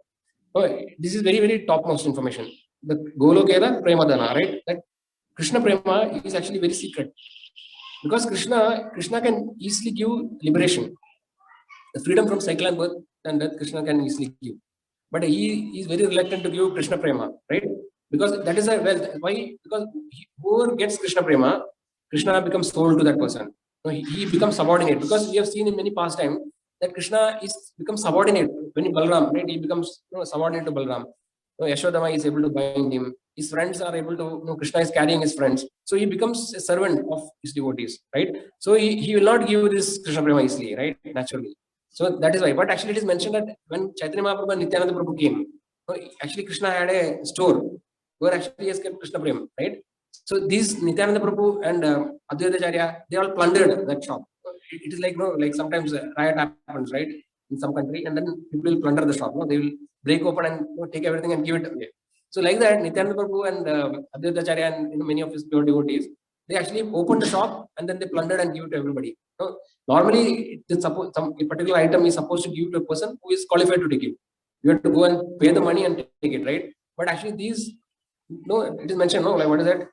this is very, very topmost information. The Golokeda Premadana, right? That Krishna Prema is actually very secret. Because Krishna can easily give liberation. The freedom from cycle and birth and death, Krishna can easily give. But he is very reluctant to give Krishna Prema, right? Because that is a wealth. Why? Because whoever gets Krishna Prema, Krishna becomes sold to that person. He becomes subordinate. Because we have seen in many past time that Krishna becomes subordinate. When Balaram, right? He becomes subordinate to Balaram. Yashodama is able to bind him. His friends are able to, Krishna is carrying his friends. So he becomes a servant of his devotees, right? So he will not give this Krishna Prema easily, right? Naturally. So that is why. But actually it is mentioned that when Chaitanya Mahaprabhu and Nityananda Prabhu came, actually Krishna had a store where actually he has kept Krishna Prema, right? So these Nityananda Prabhu and Advaita Acharya, they all plundered that shop. It is like, like sometimes riot happens, right? In some country, and then people will plunder the shop. They will break open and take everything and give it away. So like that, Nityananda Prabhu and Advaita Acharya and many of his pure devotees, they actually opened the shop and then they plundered and give it to everybody. Normally, a particular item is supposed to give to a person who is qualified to take it. You have to go and pay the money and take it, right? But actually, these, it is mentioned, like what is that?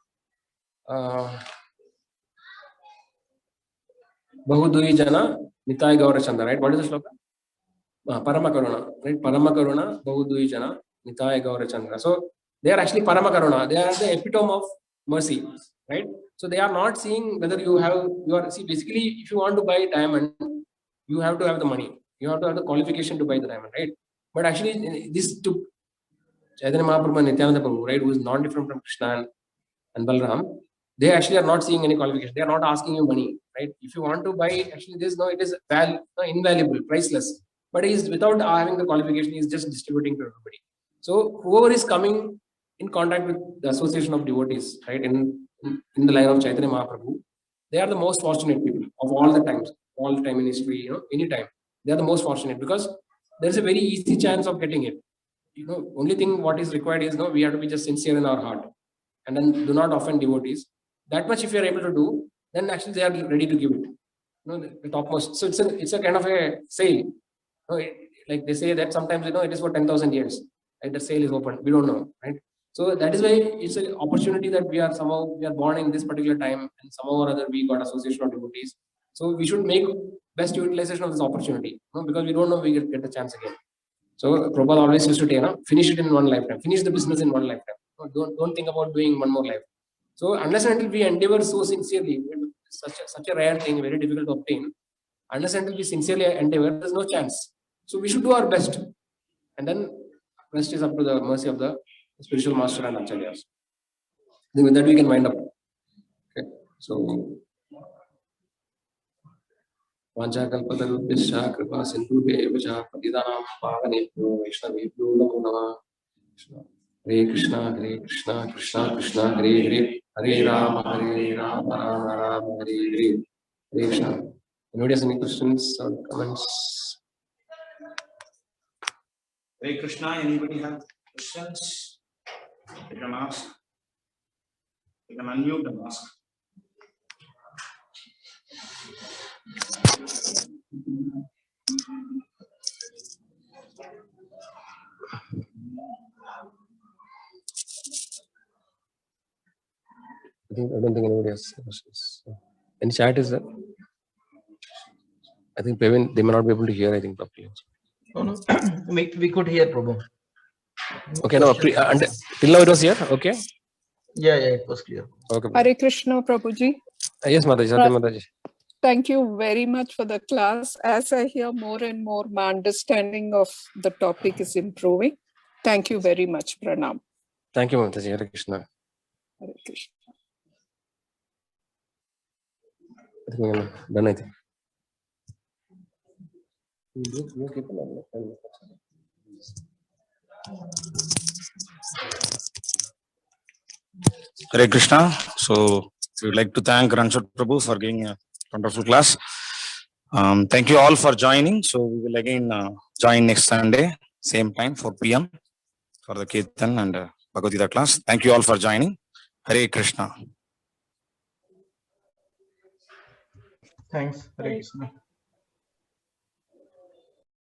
Bahudui Jana Nitai Gaura Chanda, right? What is the shloka? Parama Karuna, right? Parama Karuna, Bahudui Jana Nitai Gaura Chandra. So they are actually Parama Karuna. They are the epitome of mercy, right? So they are not seeing whether you are, see, basically, if you want to buy diamond, you have to have the money. You have to have the qualification to buy the diamond, right? But actually, this took Chaitanya Mahaprabhu and Nityananda Prabhu, right, who is not different from Krishna and Balram. They actually are not seeing any qualification. They are not asking you money, right? If you want to buy, actually, it is invaluable, priceless. But he is without having the qualification, he is just distributing to everybody. So whoever is coming in contact with the association of devotees, right, in the line of Chaitanya Mahaprabhu, they are the most fortunate people of all the time in history, any time. They are the most fortunate because there is a very easy chance of getting it. Only thing what is required is we have to be just sincere in our heart, and then do not offend devotees. That much if you are able to do, then actually they are ready to give it. The topmost. So it's a kind of a sale. Like they say that sometimes it is for 10,000 years. Right? The sale is open. We don't know, right? So that is why it's an opportunity that we are born in this particular time, and somehow or other we got association of devotees. So we should make best utilization of this opportunity, because we don't know we get the chance again. So Prabhupada always used to say, finish it in one lifetime, finish the business in one lifetime. Don't think about doing one more life. So unless and until we endeavor so sincerely, such a rare thing, very difficult to obtain. Unless and until we sincerely endeavor, there's no chance. So we should do our best, and then rest is up to the mercy of the spiritual master and acharyas. With that we can wind up. Okay. So Vanchakalpatarubhyascha kripa sindhubhyo cha patitanam pavanebhyo vaishnavebhyo namo namah. Hare Krishna, Krishna Krishna, Hare Hare, Hare Rama, Rama Rama, Hare Hare. Hare Krishna. Anybody has any questions or comments? Hare Krishna, anybody have questions? You can ask. You can unmute and ask. I don't think anybody has questions. Any chat is there? I think they may not be able to hear, I think, properly. No. We could hear Prabhu. Okay, no, till now it was here, okay? Yeah, it was clear. Okay. Hare Krishna, Prabhuji. Yes, Mataji, Satya Mataji. Thank you very much for the class. As I hear more and more, my understanding of the topic is improving. Thank you very much, Pranam. Thank you, Mataji. Hare Krishna. Hare Krishna. I think we're done, I think. Hare Krishna. So we would like to thank Ranchod Prabhu for giving a wonderful class. Thank you all for joining. So we will again join next Sunday, same time, 4 p.m. for the Kirtan and Bhagavad Gita class. Thank you all for joining. Hare Krishna. Thanks. Hare Krishna.